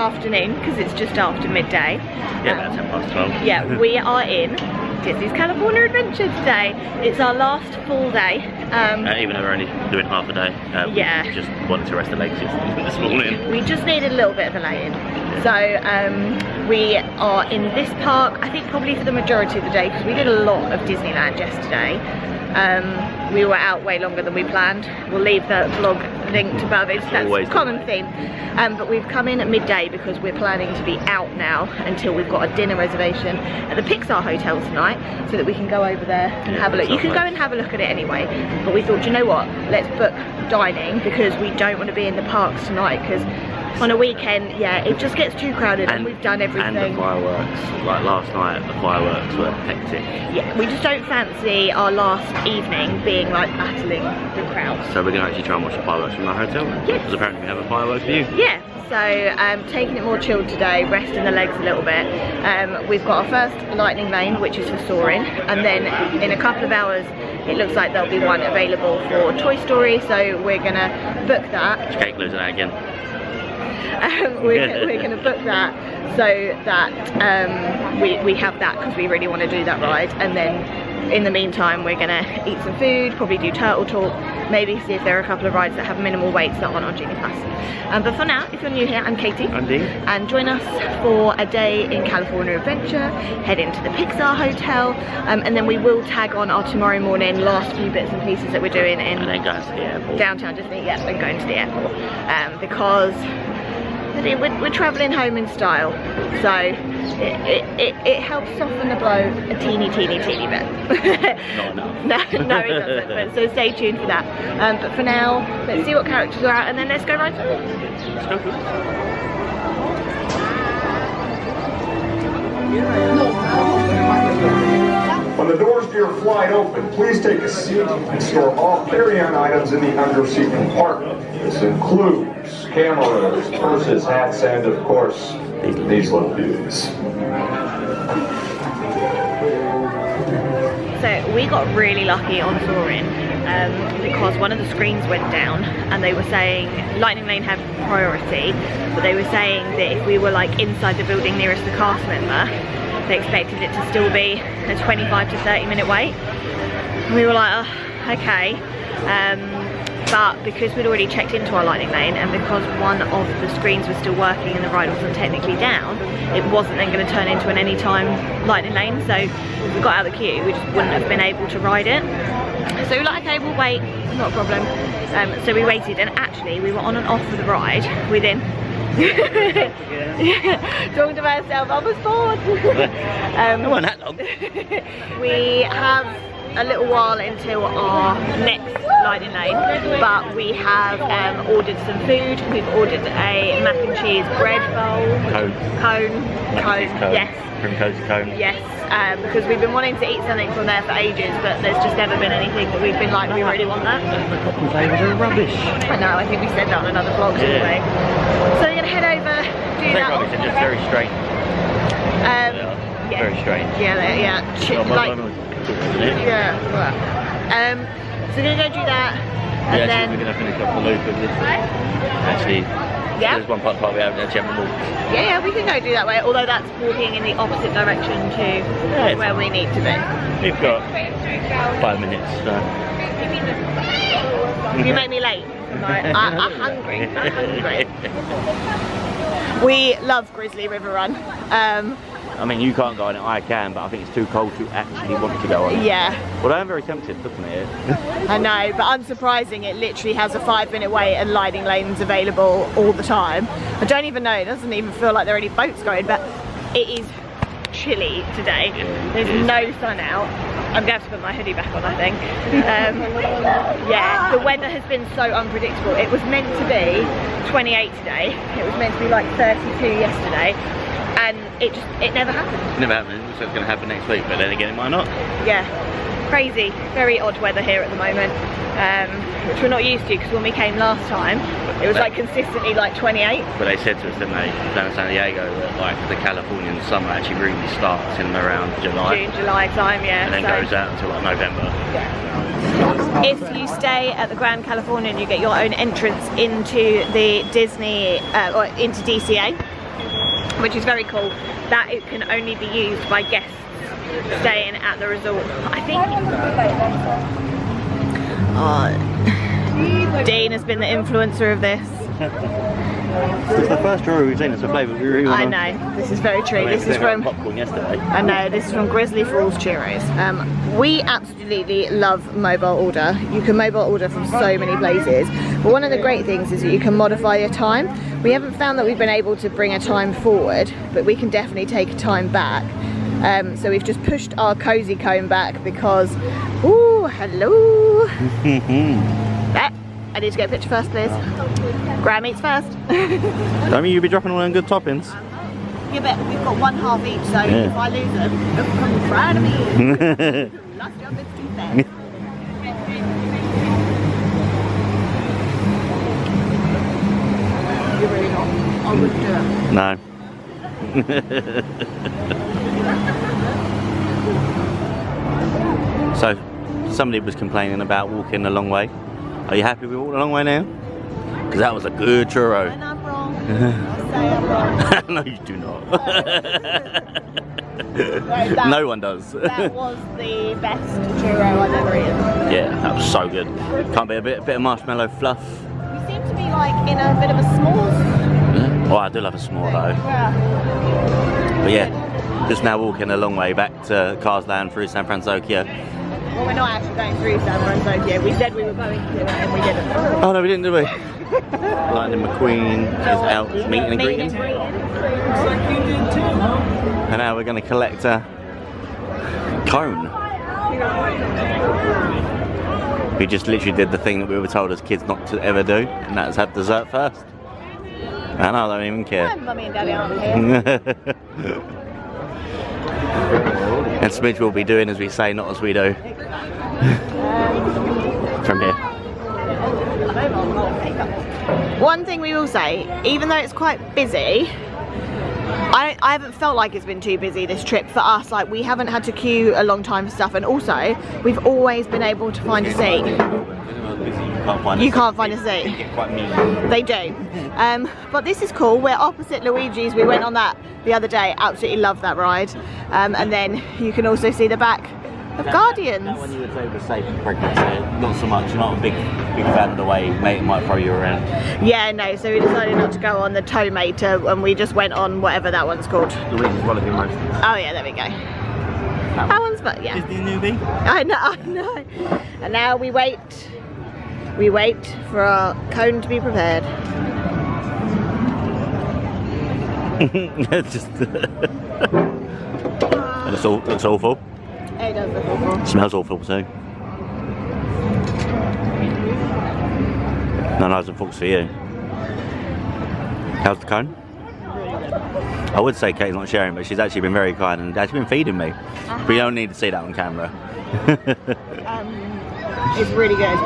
afternoon because it's just after midday. Yeah, about 10 past 12. Yeah, we are in Disney's California Adventure today. It's our last full day. Even though we're only doing half a day, yeah. we just wanted to rest the legs this morning. We just needed a little bit of a lay-in. So we are in this park, I think probably for the majority of the day because we did a lot of Disneyland yesterday. We were out way longer than we planned. We'll leave the vlog linked above. That's a common theme. But we've come in at midday because we're planning to be out now until we've got a dinner reservation at the Pixar Hotel tonight so that we can go over there and have a look. You can go and have a look at it anyway. But we thought, you know what, let's book dining because we don't want to be in the parks tonight because on a weekend, yeah, it just gets too crowded and we've done everything. And the fireworks, like last night, the fireworks were hectic. Yeah, we just don't fancy our last evening being like battling the crowd. So we're going to actually try and watch the fireworks from our hotel? Yes. Because apparently we have a fireworks view. Yeah, so taking it more chilled today, resting the legs a little bit. We've got our first lightning lane, which is for soaring, and then in a couple of hours it looks like there'll be one available for Toy Story, so we're going to book that. Jake losing that again. We're going to book that so that we have that because we really want to do that ride, and then in the meantime we're going to eat some food, probably do Turtle Talk, maybe see if there are a couple of rides that have minimal waits that aren't on Genie Plus. But for now, if you're new here, I'm Katie. I'm Dean. And join us for a day in California Adventure, head into the Pixar Hotel, and then we will tag on our tomorrow morning last few bits and pieces that we're doing in and then going to the airport. Downtown Disney, yeah, and going to the airport. Because we're travelling home in style, so it helps soften the blow a teeny bit. Not enough. No, it doesn't, but so stay tuned for that. But for now, let's see what characters are out and then let's go right through it. Let's go. When the doors to your flight open, please take a seat and store all carry-on items in the under-seat compartment. This includes cameras, purses, hats, and of course, these little beauties. So we got really lucky on soaring because one of the screens went down and they were saying Lightning Lane had priority, but they were saying that if we were like inside the building nearest the cast member, they expected it to still be a 25 to 30 minute wait. We were like, oh, okay. But because we'd already checked into our Lightning Lane and because one of the screens was still working and the ride wasn't technically down, it wasn't then going to turn into an anytime Lightning Lane. So if we got out of the queue, we just wouldn't have been able to ride it. So we were like, okay, we'll wait, not a problem. So we waited, and actually we were on and off of the ride within talking to myself, I was bored. It wasn't that long. We have a little while until our next Lightning Lane, but we have ordered some food. We've ordered a mac and cheese bread bowl. Cone. Yes. From Cozy Cone. Yes, because we've been wanting to eat something from there for ages, but there's just never been anything that we've been like, we really want that. The cotton flavours are rubbish. I know, I think we said that on another vlog anyway. So we're going to head over, do that. Rubbish and just very strange. Yeah. Very strange. Yeah. Yeah. So we're gonna go do that, and then we're gonna finish off the loop of this. Actually, there's one part we haven't actually walked. Yeah, we can go do that way. Although that's walking in the opposite direction to where we need to be. We've got 5 minutes. You made me late. I'm hungry. We love Grizzly River Run. I mean, you can't go on it, I can, but I think it's too cold to actually want to go on it. Yeah. Well, I am very tempted looking at it. I know, but unsurprising, it literally has a 5-minute wait and Lightning Lanes available all the time. I don't even know, it doesn't even feel like there are any boats going, but it is chilly today. There's no sun out. I'm going to have to put my hoodie back on, I think. Yeah, the weather has been so unpredictable. It was meant to be 28 today. It was meant to be like 32 yesterday. And it never happened. It never happened, so it's going to happen next week, but then again it might not. Yeah, crazy, very odd weather here at the moment, which we're not used to because when we came last time, it was like consistently like 28. But they said to us, didn't they, down in San Diego, that like the Californian summer actually really starts in around July. June, July time, yeah. And then goes out until like November. Yeah. If you stay at the Grand Californian, you get your own entrance into the Disney, or into DCA. which is very cool, that it can only be used by guests staying at the resort. I think Dean has been the influencer of this. It's the first churro we've seen. It's a flavour we really want. I know, this is very true. This is from popcorn yesterday. I know, this is from Grizzly Falls Churros. We absolutely love mobile order. You can mobile order from so many places. But one of the great things is that you can modify your time. We haven't found that we've been able to bring a time forward, but we can definitely take a time back. So we've just pushed our cozy cone back because, ooh, hello. I need to get a picture first, please. Graham eats first. I mean, you'll be dropping all them good toppings. Yeah, but we've got one half each, so if I lose them, they'll become proud of me. Lost your bits too fast. You're really not. I wouldn't do No. it. So, somebody was complaining about walking a long way. Are you happy we walked a long way now? Because that was a good churro. And I'm wrong. I'll say I'm wrong. No, you do not. Right, no one does. That was the best churro I've ever eaten. Yeah, that was so good. Can't be a bit of marshmallow fluff. We seem to be like in a bit of a s'mores. Yeah. Oh, I do love a s'more though. Yeah. But yeah, just now walking a long way back to Carsland through San Francisco. Well, we're not actually going through San Francisco. We said we were going to it and we didn't. Oh no, we didn't, did we? Lightning McQueen is out meeting and greeting. And now we're going to collect a cone. We just literally did the thing that we were told as kids not to ever do, and that's have dessert first. And I don't even care. Mummy and Daddy aren't here. And Smidge will be doing as we say, not as we do. From here. One thing we will say, even though it's quite busy, I haven't felt like it's been too busy this trip for us. Like, we haven't had to queue a long time for stuff, and also we've always been able to find a seat. You can't find a seat. They do. But this is cool. We're opposite Luigi's. We went on that the other day. Absolutely love that ride. And then you can also see the back of Guardians. That one you would say was safe for pregnancy. Not so much. You're not a big fan of the way it might throw you around. Yeah, no. So we decided not to go on the Tomato, and we just went on whatever that one's called. Luigi's one of the most. Oh yeah, there we go. That one's fun. Yeah. Disney newbie. I know. And now we wait. We wait for our cone to be prepared. It's just looks awful. It does look awful. Smells awful too. No knives and forks for you. How's the cone? I would say Kate's not sharing, but she's actually been very kind and actually been feeding me. But you don't need to see that on camera. It's really good.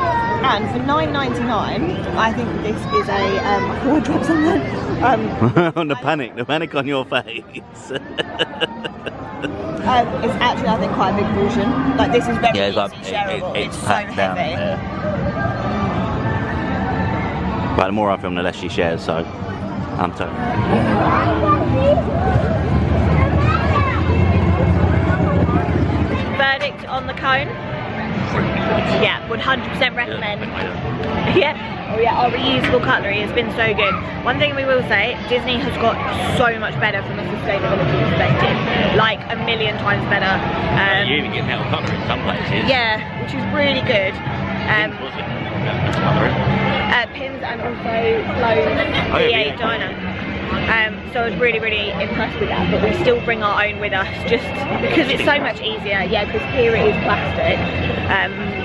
And for $9.99, I think this is a would drop something. The panic on your face. It's actually, I think, quite a big portion. Like, this is very easy shareable. It's so heavy. Down, yeah. But the more I film, the less she shares, so I'm totally. Verdict on the cone? Yeah, 100% recommend. Yeah. Oh yeah, our reusable cutlery has been so good. One thing we will say, Disney has got so much better from a sustainability perspective. Like, a million times better. You even get metal cutlery in some places. Yeah, which is really good. Pins and also Flo's V8 diner. So I was really, really impressed with that, but we still bring our own with us just because it's so much easier. Yeah, because here it is plastic,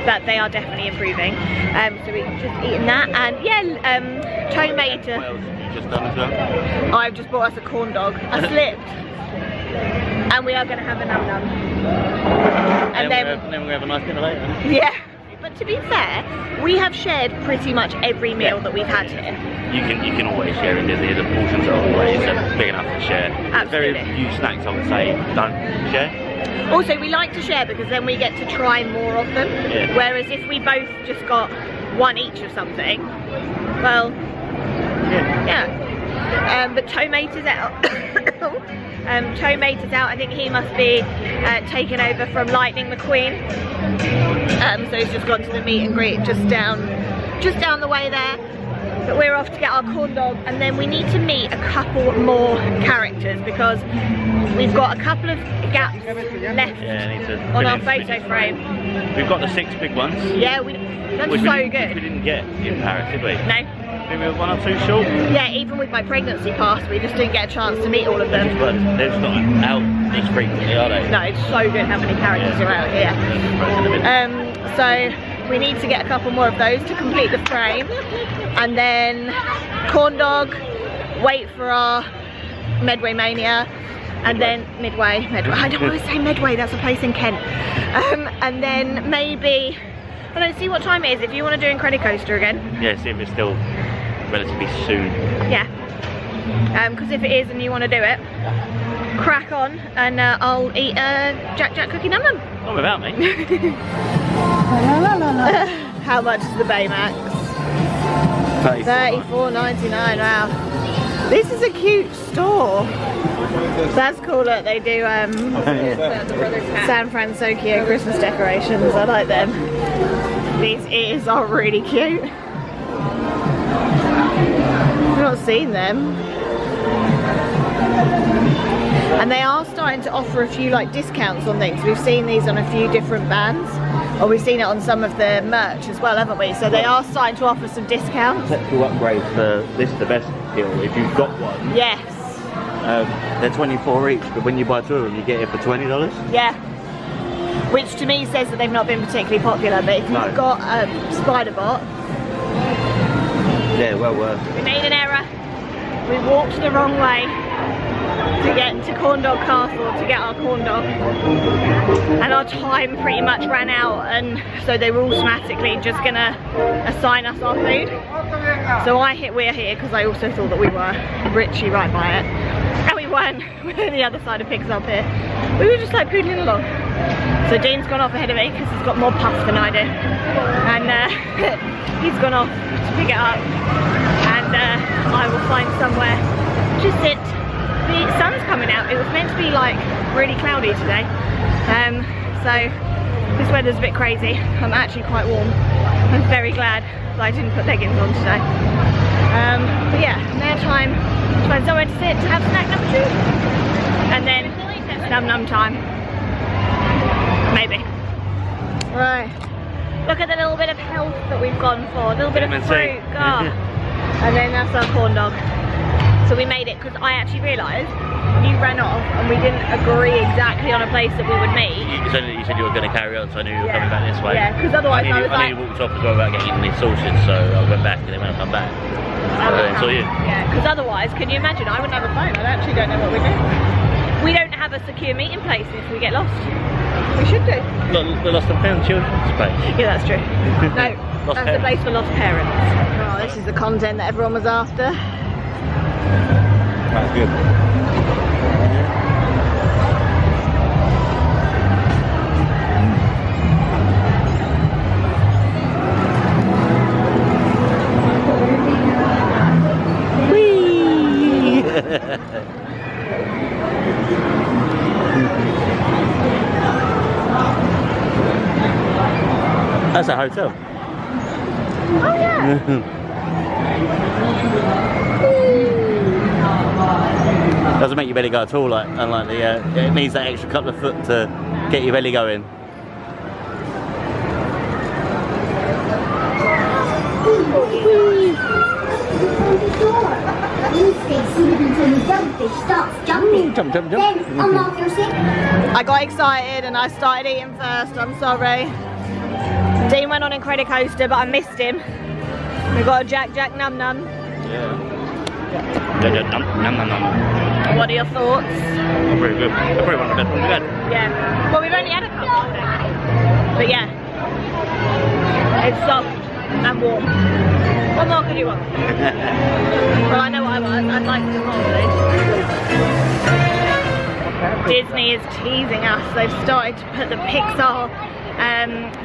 but they are definitely improving. So we've just eaten that, and yeah, tomato. What else have you just done as well? I've just bought us a corn dog. I slipped, and we are going to have a num num. And then we'll have a nice dinner later. Yeah. But to be fair, we have shared pretty much every meal that we've had here. You can always share in Disney. The portions are always big enough to share. Absolutely. Very few snacks I would say don't share. Also, we like to share because then we get to try more of them. Yeah. Whereas if we both just got one each of something, well, yeah. But tomatoes out. Oh Toe Mate is out. I think he must be taken over from Lightning McQueen. So he's just gone to the meet and greet just down the way there. But we're off to get our corn dog, and then we need to meet a couple more characters because we've got a couple of gaps left on our photo frame. We've got the 6 big ones. Yeah, that's so good. Which we didn't get in Paris, did we? No. Maybe we were 1 or 2 short. Yeah, even with my pregnancy pass, we just didn't get a chance to meet all of them. But they're just not out this frequently, are they? No, it's so good how many characters are out here. So we need to get a couple more of those to complete the frame, and then corn dog, wait for our Medway Mania, and then Midway. I don't want to say Medway, that's a place in Kent. And then maybe, I don't see what time it is, if you want to do Incredicoaster again. Yeah, see if it's still relatively soon. Yeah, because if it is and you want to do it, crack on, and I'll eat a Jack Cookie Num Num. Not without me. How much is the Baymax? $34.99. Wow. This is a cute store. That's cool that they do San Francisco Christmas decorations. I like them. These ears are really cute. I've not seen them. And they are starting to offer a few like discounts on things. We've seen these on a few different bands, or we've seen it on some of the merch as well, haven't we? So they are starting to offer some discounts. Technical upgrade for this is the best deal if you've got one. Yes. They're 24 each, but when you buy 2 of them, you get it for $20. Yeah. Which to me says that they've not been particularly popular, but if you've got a spider bot, yeah, well worth it. We made an error. We walked the wrong way to get to Corn Dog Castle to get our corn dog, and our time pretty much ran out, and so they were automatically just gonna assign us our food. So we're here because I also thought that we were literally right by it, and we weren't. We're on the other side of Picks Up here. We were just like poodling along. So Dean's gone off ahead of me because he's got more puff than I do, and he's gone off to pick it up, and I will find somewhere to sit. The sun's coming out. It was meant to be like really cloudy today, so this weather's a bit crazy. I'm actually quite warm. I'm very glad that I didn't put leggings on today. But yeah, now time to find somewhere to sit to have snack number 2, and then num num time. Maybe. Right. Look at the little bit of health that we've gone for. A little bit of fruit. God. And then that's our corn dog. So we made it because I actually realised you ran off and we didn't agree exactly on a place that we would meet. You said you were going to carry on, so I knew you were coming back this way. Yeah, because otherwise I was like... I knew you walked off as well about getting these sausages, so I went back and then when I come back, I saw you. Yeah, because otherwise, can you imagine, I wouldn't have a phone. I actually don't know what we're doing. We don't have a secure meeting place if we get lost. We should do. The Lost and Found Children's place. Yeah, that's true. No, that's the place for lost parents. Oh, this is the content that everyone was after. That's good. Whee! That's a hotel. Oh yeah. Doesn't make your belly go at all, like unlike the it needs that extra couple of foot to get your belly going. Jump, jump, jump. I got excited and I started eating first, I'm sorry. Dean went on Incredicoaster, but I missed him. We got a Jack Num Num. Yeah. Num num num. What are your thoughts? Oh, very good. They're probably one of the best ones we've had. Yeah. Well, we've only had a couple, I think. But yeah. It's soft and warm. What more could you want? Well, I know what I want. I'd like some more, please. Disney is teasing us. They've started to put the Pixar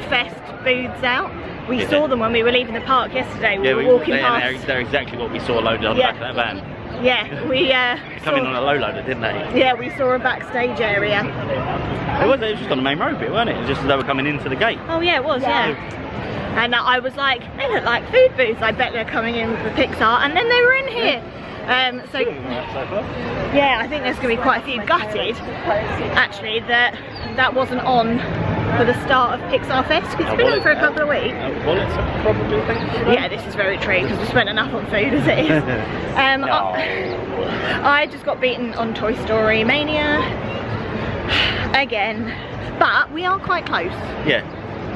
Fest booths out. We saw them when we were leaving the park yesterday. We were walking past. They're exactly what we saw loaded on the back of that van. Yeah, we Coming on a low loader, didn't they? Yeah, we saw a backstage area. It was just on the main road bit, wasn't it? It was just as they were coming into the gate. Oh yeah, it was, yeah. And I was like, they look like food booths. I bet they're coming in for Pixar, and then they were in here. So yeah, I think there's going to be quite a few. Gutted, actually, that wasn't on for the start of Pixar Fest, because it's been on for a couple of weeks. Probably. Yeah, this is very true, because we spent enough on food as it is. I just got beaten on Toy Story Mania again, but we are quite close. Yeah.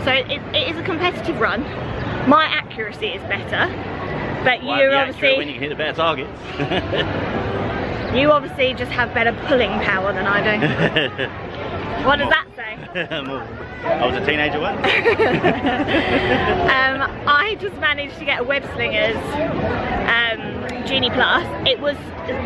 So it is a competitive run. My accuracy is better, but Well, you obviously when you can hit the better targets. you obviously just have better pulling power than I do. What does that say? I was a teenager once. I just managed to get a Web Slingers Genie Plus. It was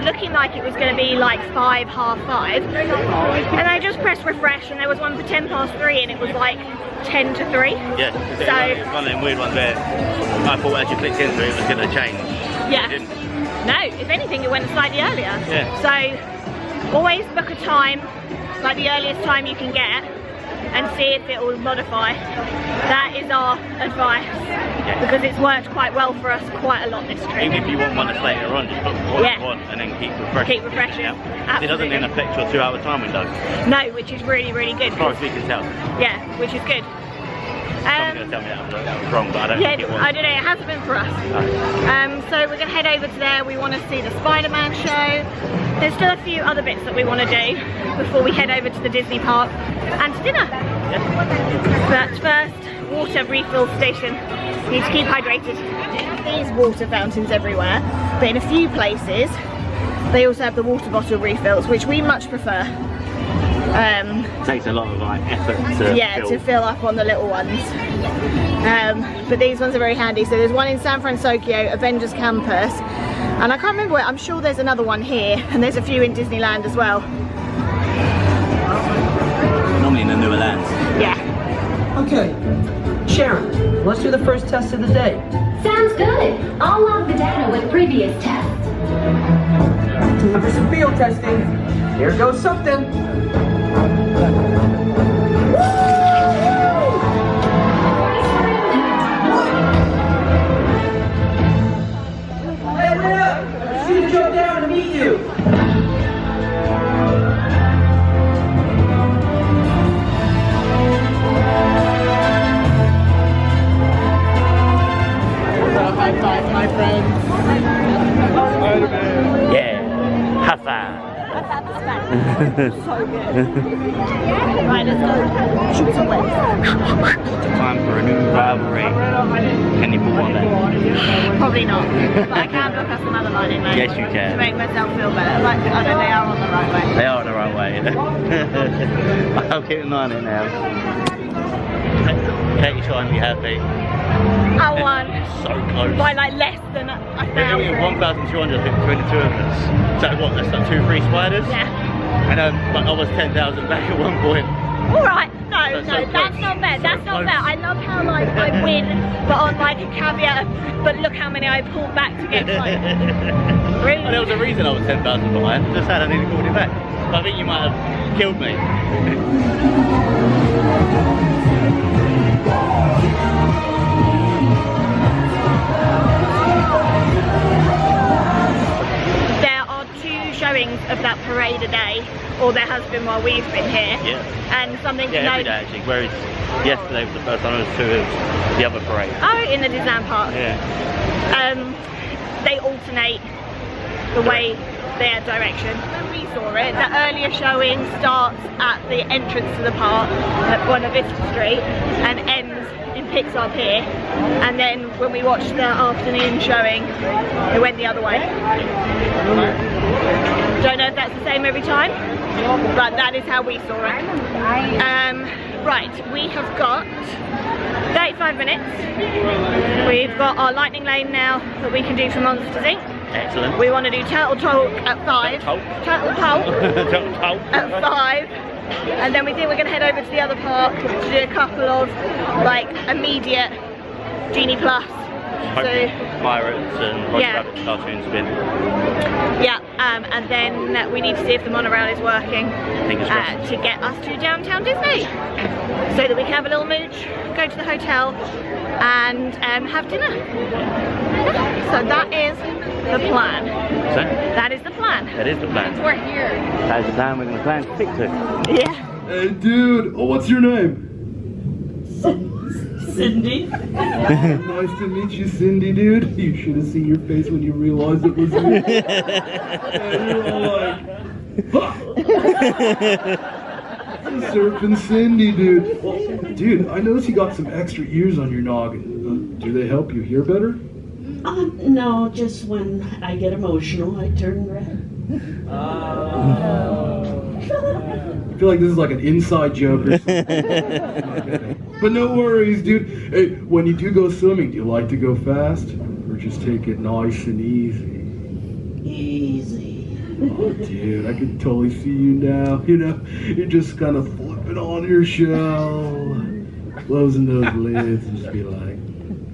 looking like it was going to be like 5, half 5, and I just pressed refresh, and there was one for 3:10, and it was like 10 to 3. Yeah, so it's one of them weird ones where I thought as you clicked into it, it was going to change. Yeah. It didn't. No, if anything, it went slightly earlier. Yeah. So always book a time, like the earliest time you can get, and see if it will modify. That is our advice, because it's worked quite well for us quite a lot this trip. Even if you want one that's later on, just put what you want and then keep refreshing. Keep refreshing. Yeah. It doesn't then affect your 2-hour time window. No, which is really, really good. As far as we can tell. Yeah, which is good. Someone's going to tell me that was wrong, but I don't think it was. I don't know, it hasn't been for us. No. So we're going to head over to there. We want to see the Spider-Man show. There's still a few other bits that we want to do before we head over to the Disney park and to dinner. Yeah. But first, water refill station. Need to keep hydrated. There's water fountains everywhere, but in a few places they also have the water bottle refills, which we much prefer. It takes a lot of effort to fill up on the little ones. But these ones are very handy. So there's one in San Francisco, Avengers Campus, and I can't remember where. I'm sure there's another one here, and there's a few in Disneyland as well. Normally in the newer lands. Yeah. Okay, Sharon, let's do the first test of the day. Sounds good. I'll log the data with previous tests. Time for some field testing. Here goes something. Hey, wait up! Shoot, jump down to meet you. High five, my friends. Yeah, high five. So good. Right, let's go shoot some webs. Time for a new rivalry. Can you put one there? Probably not, but I can book us another line in there. Yes, you can. To make myself feel better. Like, I know they are on the right way. They are on the right way. I'll keep an eye on it now. Katie's trying to be happy. I won. So close. By like less than 1,000. It was 1,200 I think between the two of us. So what, that's like 2 free spiders? Yeah. And but I was 10,000 back at one point. Alright, no, So that's not fair. That's not fair. I love how like I win, but on like a caveat, but look how many I pulled back to get close. Really? Well, there was a reason I was 10,000 behind. Just had I nearly called it back. But I think you might have killed me. There are 2 showings of that parade a day, or there has been while we've been here. Yeah. And something to Yeah, every note. day actually. Whereas yesterday was the first time I was to the other parade. Oh, in the Disneyland park. Yeah. They alternate the way their direction. When we saw it, the earlier showing starts at the entrance to the park at Buena Vista Street and ends in Pixar Pier, and then when we watched the afternoon showing, it went the other way. Don't know if that's the same every time, but that is how we saw it. Right, we have got 35 minutes. We've got our lightning lane now that we can do for Monsters Inc. Excellent. We want to do Turtle Talk at 5. Turtle Talk at 5. And then we think we're going to head over to the other park to do a couple of like immediate Genie Plus. So Pirates and Roger Rabbit's cartoons been. Yeah, and then we need to see if the monorail is working Fingers crossed. to get us to downtown Disney, so that we can have a little mooch, go to the hotel, and have dinner. So that is the plan. So? That is the plan. That is the plan. We're here. That is the plan we're going to plan to stick to. Yeah. Hey dude, what's your name? Cindy. Nice to meet you, Cindy, dude. You should have seen your face when you realized it was me. And you're all like, ha! Surfing Cindy, dude. Well, dude, I noticed you got some extra ears on your noggin. Do they help you hear better? No, just when I get emotional, I turn red. I feel like this is like an inside joke or something. But no worries, dude. Hey, when you do go swimming, do you like to go fast? Or just take it nice and easy? Easy. Oh, dude, I can totally see you now. You know, you're just kind of flipping on your shell, closing those lids, and just be like,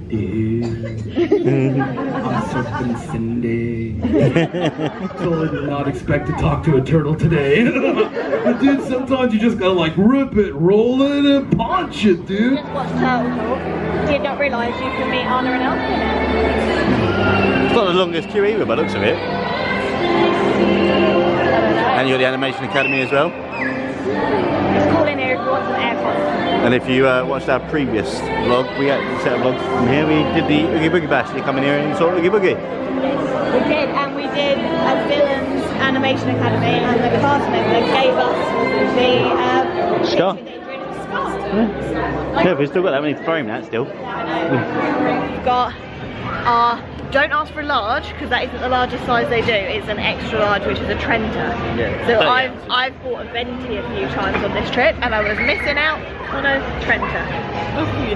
dude, I'm surfing Cindy. Totally did not expect to talk to a turtle today. But dude, sometimes you just gotta like rip it, roll it, and punch it, dude. Just watch Turtle Talk. Did not realise you can meet Anna and Elsa in it. It's not the longest queue either by the looks of it. And you're the Animation Academy as well. It's cool in here if you want some aircon. And if you watched our previous vlog, we had a set of vlogs from here. We did the Oogie Boogie Bash. You come in here and saw Oogie Boogie. We did, and we did a Villains Animation Academy, and the cast member gave us the Scar. Scar. Yeah, we've still got that. We need to frame that still. We've got our, don't ask for a large, because that isn't the largest size they do. It's an extra large, which is a Trenta. Yeah. So I've bought a Venti a few times on this trip, and I was missing out on a Trenta.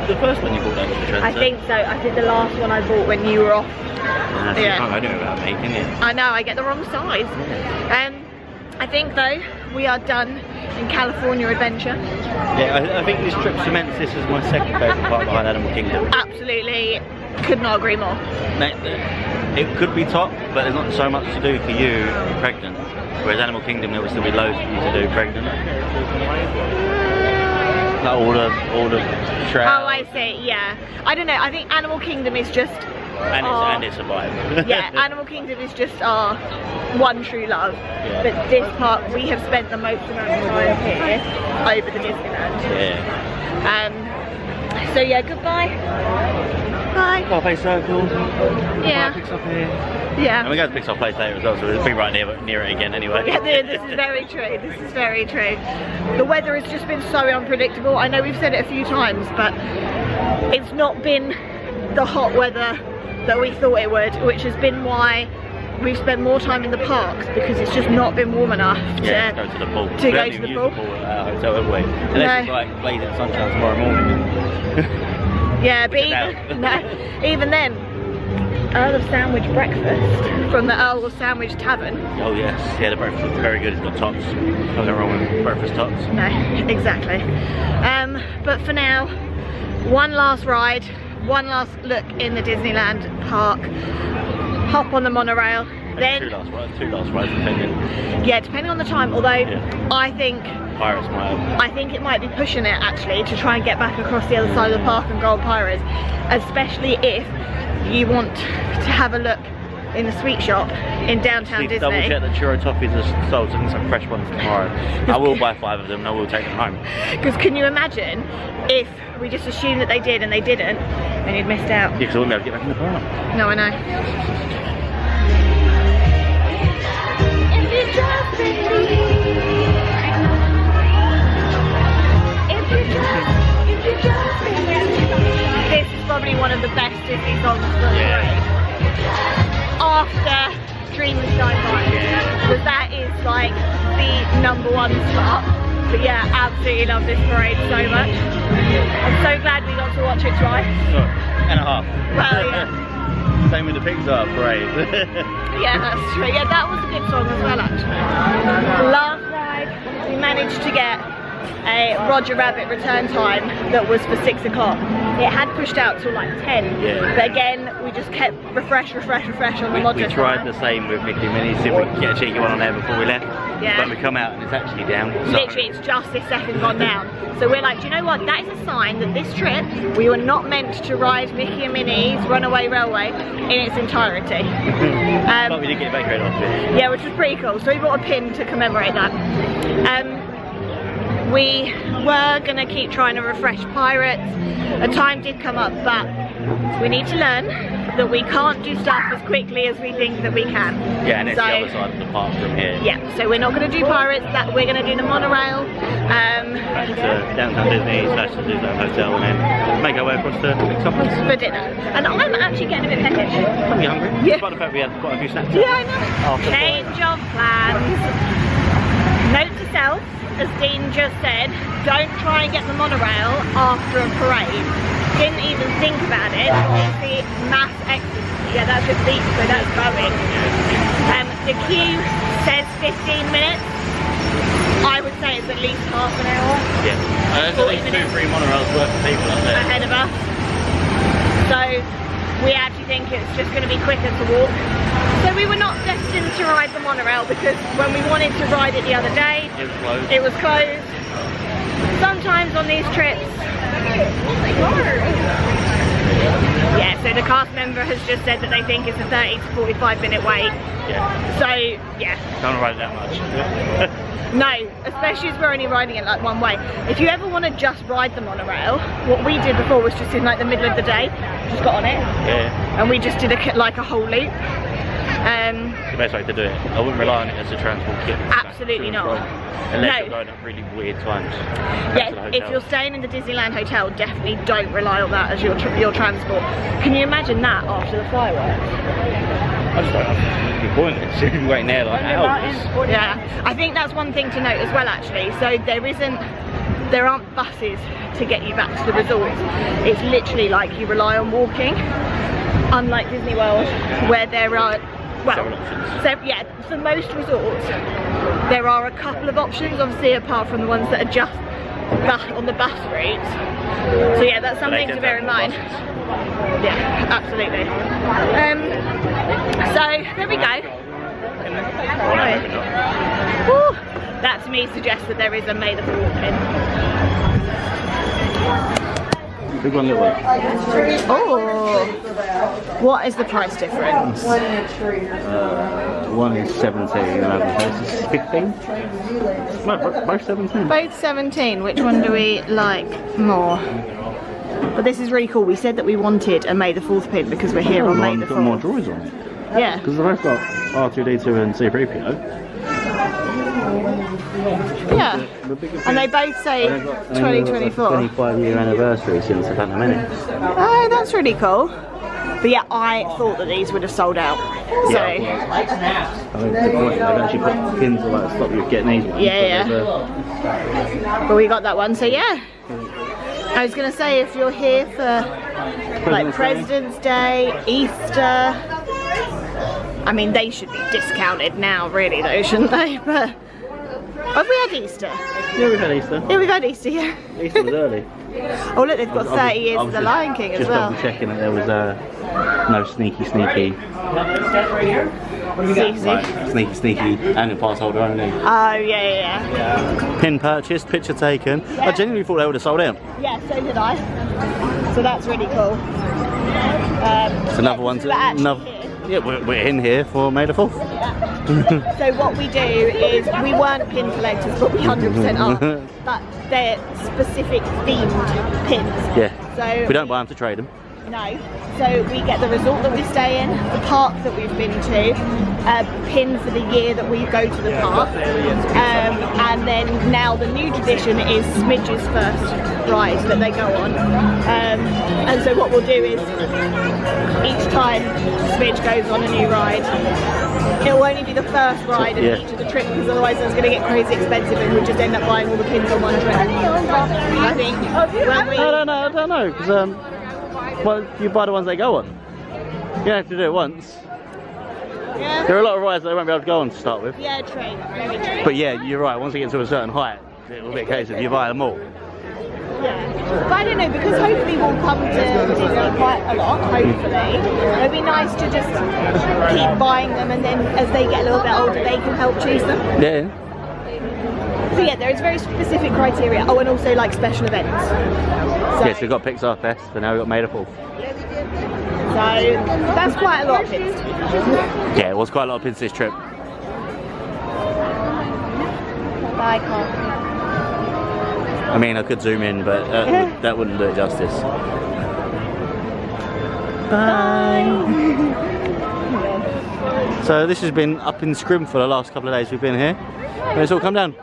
The first one you bought that was the Trenta. I think so. I think the last one I bought when you were off. Yeah. I know about me, can you? I know, I get the wrong size. I think though, we are done in California Adventure. Yeah, I think this trip cements this as my second favourite part behind Animal Kingdom. Absolutely, could not agree more. It could be top, but there's not so much to do for you pregnant. Whereas Animal Kingdom, there will still be loads for you to do pregnant. Like all the trails. Oh, I see, yeah. I don't know, I think Animal Kingdom is just... And it's a vibe. Yeah, Animal Kingdom is just our one true love. Yeah. But this part, we have spent the most amount of time here over the Disneyland. Yeah. So yeah, goodbye. Bye. Cafe Circle. Yeah. Picks up here. Yeah. And we're going to pick up place later as well, so we'll be right near it again anyway. Yeah, this is very true. This is very true. The weather has just been so unpredictable. I know we've said it a few times, but it's not been the hot weather that we thought it would, which has been why we've spent more time in the parks, because it's just not been warm enough to go to the pool. To go to the pool. At our hotel, have we? Unless it's like blazing sunshine tomorrow morning. Yeah, but even then, Earl of Sandwich breakfast from the Earl of Sandwich Tavern. Oh yes, yeah, the breakfast is very good. It's got tots. Nothing wrong with breakfast tots. No, exactly. But for now, one last ride, one last look in the Disneyland park, hop on the monorail, then two last rides depending. Yeah, depending on the time, although I think Pirates might have. I think it might be pushing it actually to try and get back across the other side of the park and go on Pirates, especially if you want to have a look in the sweet shop in downtown Disney. Double check that churro toffees are sold, so I think some fresh ones tomorrow. I will buy 5 of them and I will take them home. Because can you imagine if we just assumed that they did and they didn't, and you'd missed out? Yeah, because I wouldn't be able to get back in the park. No, I know. This is probably one of the best Disney songs for the parade. After Dream and Shine Bright. Because that is like the #1 spot. But yeah, absolutely love this parade so much. I'm so glad we got to watch it twice. And a half. Well, yeah. Same with the Pixar parade. Yeah, that's true. Yeah, that was a good song as well, actually. Last ride, we managed to get a Roger Rabbit return time that was for 6 o'clock. it had pushed out till like 10. Yeah. But again, we just kept refresh on the mod. We tried the same with Mickey Minnie, see if we could get a cheeky one on there before we left. Yeah. But we come out and it's actually down. So. Literally, it's just this second gone down. So we're like, do you know what? That is a sign that this trip, we were not meant to ride Mickey and Minnie's Runaway Railway in its entirety. But we did get evacuated off it. Yeah, which was pretty cool. So we bought a pin to commemorate that. We were gonna keep trying to refresh Pirates. A time did come up, but we need to learn that we can't do stuff as quickly as we think that we can. Yeah, and it's the other side of the park from here. Yeah, so we're not going to do Pirates, that we're going to do the monorail. Back to downtown Disney / the Disneyland Hotel and then make our way across to McDonald's. For dinner. And I'm actually getting a bit peckish. I'm hungry. Yeah. Despite the fact we had quite a few snacks. Yeah, I know. After Change of plans. Note to self, as Dean just said, don't try and get the monorail after a parade. Didn't even think about it. Obviously, mass exodus. Yeah, that's just deep, so that's going. The queue says 15 minutes. I would say it's at least half an hour. Yeah. There's at least 2-3 monorails worth of people up there. Ahead of us. So we actually think it's just going to be quicker to walk. So we were not destined to ride the monorail because when we wanted to ride it the other day, it was closed. It was closed. Sometimes on these trips, yeah, so the cast member has just said that they think it's a 30 to 45 minute wait. Yeah. So, yeah. Don't ride it that much. No, especially as we're only riding it like one way. If you ever want to just ride the monorail, what we did before was just in like the middle of the day, just got on it. Yeah. And we just did like a whole loop. The best way to do it. I wouldn't rely on it as a transport kit. Absolutely not. Unless you're going at really weird times. Yeah, if you're staying in the Disneyland Hotel, definitely don't rely on that as your transport. Can you imagine that after the fireworks? I just don't know. It's pointless. You've been waiting there like hours. Yeah, I think that's one thing to note as well actually. So there aren't buses to get you back to the resorts. It's literally like you rely on walking. Unlike Disney World, where there are, well, yeah, for most resorts, there are a couple of options, obviously apart from the ones that are just on the bus routes. So yeah, that's something to bear in mind. Yeah, absolutely. So there we go. Woo, that to me suggests that there is a May the 4th pin. Big one, little one. Oh, what is the price difference? One is 17 and the other is 15. No, both 17. Both 17. Which one do we like more? But this is really cool. We said that we wanted a May the 4th pin because we're here on May the 4th. Got more drawers on it. Yeah. Because they've both got R2D2 and C3PO. Yeah. And they both say 2024. 25-year anniversary since the Phantom Menace. Oh, that's really cool. But yeah, I thought that these would have sold out. So I mean, they've actually put pins to like stop you getting these ones. Yeah. But we got that one, so yeah. I was gonna say if you're here for like President's Day, Easter, I mean they should be discounted now really though, shouldn't they? But have we had Easter? Yeah, we've had Easter. Yeah, we've had Easter, yeah. Easter was early. Oh look, they've got 30 years of the Lion King as well. Just double checking that there was no sneaky annual pass holder only. Oh yeah. Pin purchased, picture taken. Yeah. I genuinely thought they would have sold out. Yeah, so did I. So that's really cool. It's another one to yeah, we're in here for May the 4th. Yeah. So what we do is, we weren't pin collectors, but we 100% are. But they're specific themed pins. Yeah. So we don't buy them to trade them. No. So we get the resort that we stay in, the park that we've been to, a pin for the year that we go to the park, and then now the new tradition is Smidge's first ride that they go on. And so what we'll do is, each time Smidge goes on a new ride, it will only be the first ride of each of the trips, because otherwise it's going to get crazy expensive and we'll just end up buying all the pins on one trip. I think when we... I don't know, because well, you buy the ones they go on. You don't have to do it once. Yeah. There are a lot of rides they won't be able to go on to start with. Yeah, true. Very true. But yeah, you're right, once you get to a certain height, it will be a case of you buy them all. Yeah, but I don't know, because hopefully we'll come to Disney quite a lot, hopefully. It'd be nice to just keep buying them, and then as they get a little bit older, they can help choose them. Yeah. So yeah, there is very specific criteria. Oh, and also like special events. So, Yes, we've got Pixar Fest, but now we've got Made-a-Pool. So that's quite a lot of pins. Yeah, it was quite a lot of pins this trip. I can't. I mean, I could zoom in, but that wouldn't do it justice. Bye! So this has been up in Scrim for the last couple of days we've been here. And it's all come down.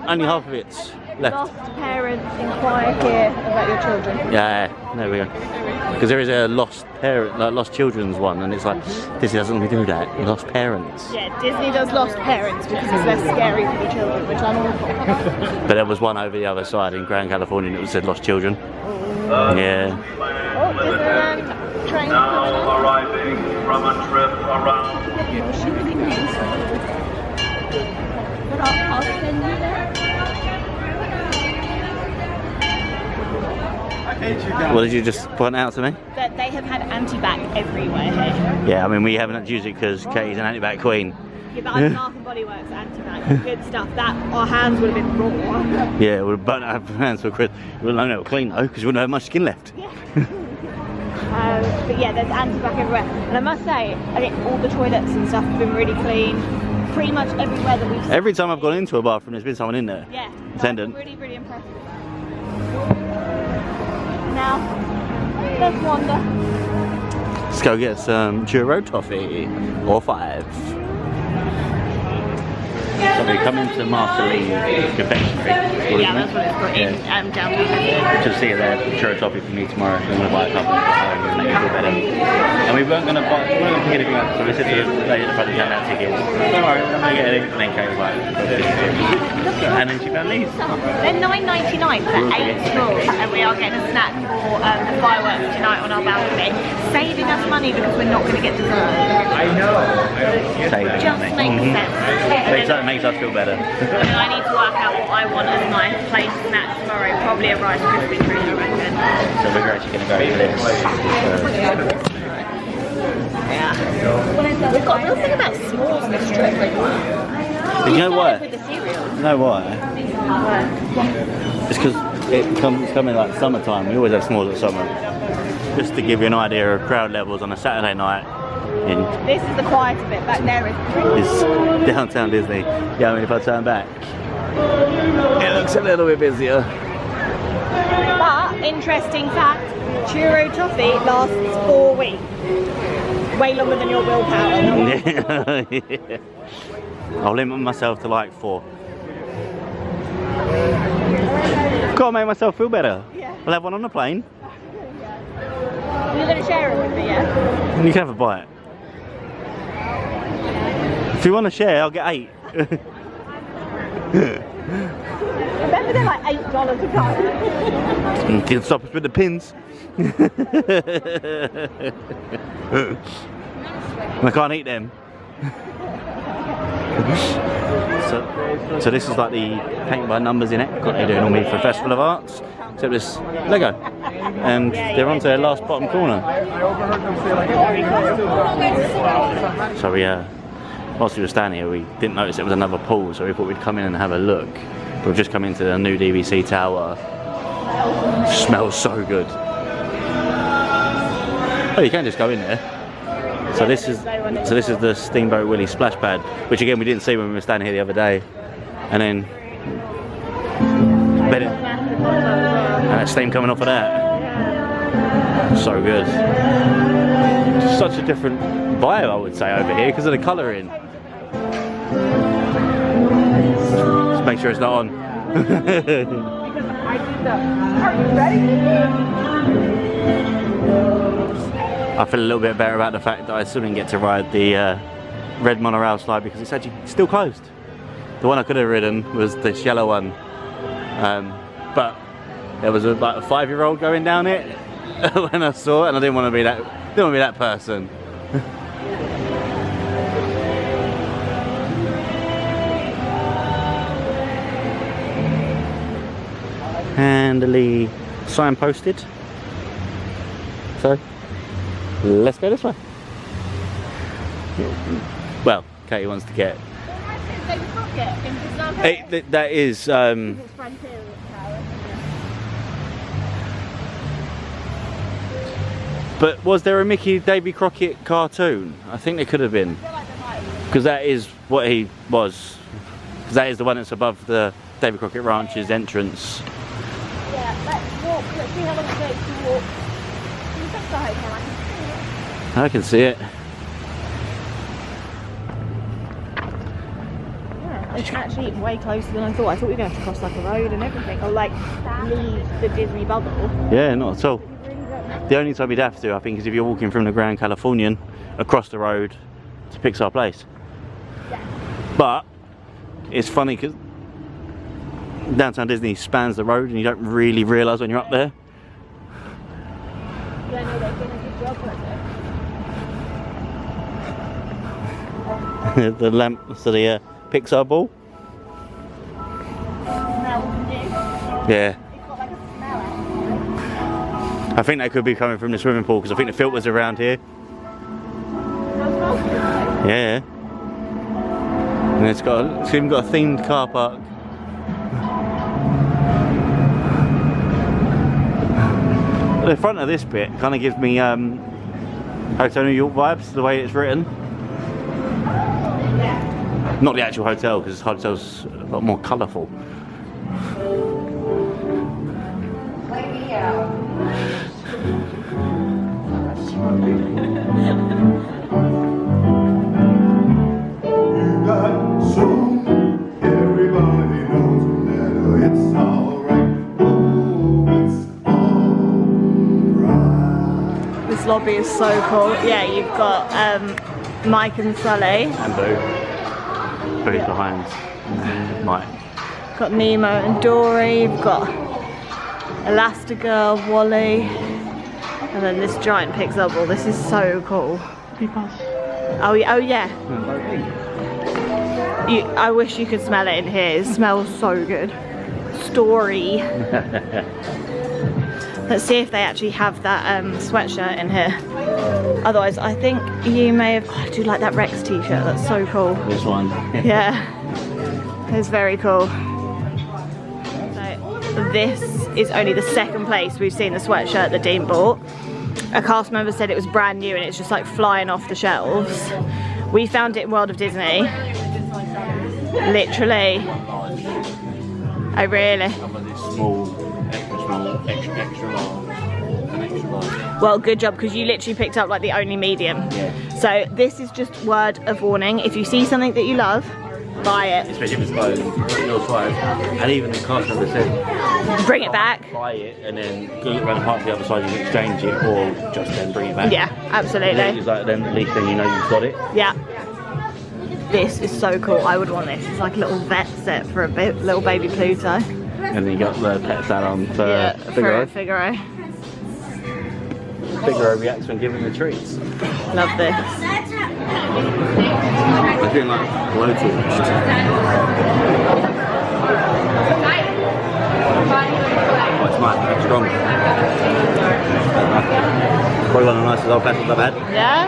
Only half of it's left. Lost parents inquire here about your children. Yeah, there we go. Because there is a lost parent, like lost children's one, and it's like, Disney doesn't let me do that. Lost parents. Yeah, Disney does lost parents because it's less scary for the children, which I'm all for. But there was one over the other side in Grand California and it said lost children. Yeah. Oh, Disneyland train coming in. Arriving from a trip around. But I'll send you there. What did you just point out to me? That they have had anti-bac everywhere here. Yeah, I mean, we haven't had to use it because Katie's an anti-bac queen. Yeah, but I'm Bath and Body Works anti-bac. Good stuff. That our hands would have been raw. Yeah, it would have burnt our hands for Chris. We wouldn't have known it was clean though, because we wouldn't have much skin left. Yeah. But yeah, there's anti-bac everywhere. And I must say, I think all the toilets and stuff have been really clean. Pretty much everywhere that we've seen. Every time I've gone into a bathroom, there's been someone in there. Yeah. Attendant. Really, really impressive. Now, let's wander. Let's go get some churro toffee, or 5. So we come into Master Lee Confectionery. Yeah, that's what it's called in downtown. Just see there, churro toffee for me tomorrow. I'm going to buy a couple and make it feel better. And we weren't going to pick anything up, so we said to the lady at the front, hand out tickets. Don't worry, I'm going to get anything. And then Kate was like, and then she found these. They're $9.99 for 8 straws, and we are getting a snack for the fireworks tonight on our balcony, saving us money because we're not going to get dessert. I know. Just makes sense. Makes us feel better. And then I need to work out what I want as my plain snack tomorrow. Probably a Rice Krispie treat, I reckon. So we're actually going to go for this. Yeah. We've got a real thing about s'mores on this trip. But you know why? With the cereal. You know why? It's because it's coming like summertime. We always have s'mores at summer. Just to give you an idea of crowd levels on a Saturday night. This is the quieter bit, back there is downtown Disney. Yeah, I mean if I turn back, it looks a little bit busier. But, interesting fact, churro toffee lasts 4 weeks. Way longer than your willpower. Yeah. I'll limit myself to like 4. Gotta make myself feel better. Yeah. I'll have one on the plane. You're going to share it with me, yeah? You can have a bite. If you want to share, I'll get 8. Remember they're like $8 a card. You can stop us with the pins. I can't eat them. So this is like the paint by numbers in Epcot they do normally for Festival of Arts. Except it's Lego. And they're onto their last bottom corner. So whilst we were standing here, we didn't notice there was another pool, so we thought we'd come in and have a look. But we've just come into the new DVC tower. Smells so good. Oh, you can just go in there. So this is the Steamboat Willie splash pad, which again we didn't see when we were standing here the other day. And then and that steam coming off of that. So good. Such a different vibe, I would say, over here because of the colouring. Just make sure it's not on. I feel a little bit better about the fact that I still didn't get to ride the red monorail slide because it's actually still closed. The one I could have ridden was this yellow one, but there was like a 5-year-old going down it when I saw it, and I didn't want to be that person. Handily signposted. So let's go this way. Well, Katie wants to get. That is. But was there a Mickey Davy Crockett cartoon? I think there could have been. Because that is what he was. Because that is the one that's above the Davy Crockett Ranch's entrance. Yeah, let's walk. Let's see how long it takes to walk. Can you touch the hotel? I can see it. I can see it. Yeah, it's actually way closer than I thought. I thought we were going to have to cross like a road and everything. Or like leave the Disney bubble. Yeah, not at all. The only time you'd have to, I think, is if you're walking from the Grand Californian across the road to Pixar Place. Yeah. But it's funny because Downtown Disney spans the road and you don't really realise when you're up there. Yeah, no, they've done a good job with it. The lamp, so the Pixar ball. Yeah. I think they could be coming from the swimming pool because I think the filter's around here. Yeah. And it's even got a themed car park. The front of this bit kind of gives me Hotel New York vibes, the way it's written. Not the actual hotel, because this hotel's a lot more colourful. This lobby is so cool. Yeah, you've got Mike and Sully. And Boo. Boo's behind Mike. Got Nemo and Dory. You've got Elastigirl, Wally, and then this giant Pixar ball. This is so cool. Oh yeah. I wish you could smell it in here. It smells so good. Story. Let's see if they actually have that sweatshirt in here. Otherwise, I think you may have. Oh, I do like that Rex t-shirt. That's so cool. This one. Yeah, it's very cool. So this is only the second place we've seen the sweatshirt that Dean bought. A cast member said it was brand new and it's just like flying off the shelves. We found it in World of Disney. Literally. Oh really? Small, extra large, and extra large. Well, good job, because you literally picked up like the only medium. Yeah. So this is just word of warning. If you see something that you love, buy it. Especially if it's closed, you'll try it. And even the cast member said, Bring it back. buy it and then go look around the park to the other side, you can exchange it, or just then bring it back. Yeah, absolutely. It's like, then at least then you know you've got it. Yeah. This is so cool. I would want this. It's like a little vet set for a little baby Pluto. And then you got the pet salon for Figaro. Figaro reacts when given the treats. Love this. I'm doing like blowtorch. Oh, it's nice, it's strong. Probably one of the nicest old peppers I've had. Yeah?